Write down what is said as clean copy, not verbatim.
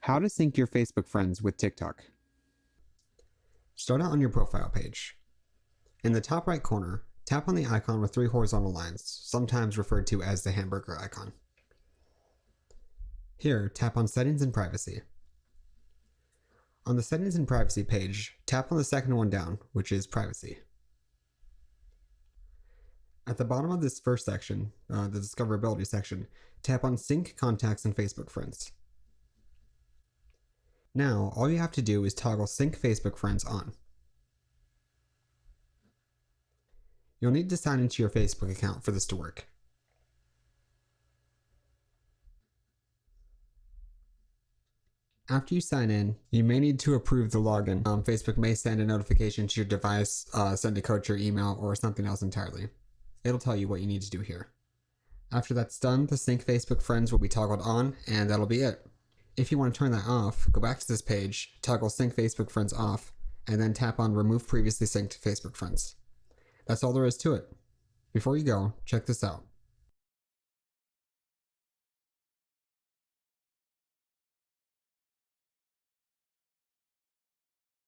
How to sync your Facebook friends with TikTok. Start out on your profile page. In the top right corner, tap on the icon with 3 horizontal lines, sometimes referred to as the hamburger icon. Here, tap on Settings and Privacy. On the Settings and Privacy page, tap on the second one down, which is Privacy. At the bottom of this first section, the Discoverability section, tap on Sync Contacts and Facebook Friends. Now, all you have to do is toggle Sync Facebook Friends on. You'll need to sign into your Facebook account for this to work. After you sign in, you may need to approve the login. Facebook may send a notification to your device, send a code to your email, or something else entirely. It'll tell you what you need to do here. After that's done, the Sync Facebook Friends will be toggled on, and that'll be it. If you want to turn that off, go back to this page, toggle Sync Facebook Friends off, and then tap on Remove Previously Synced Facebook Friends. That's all there is to it. Before you go, check this out.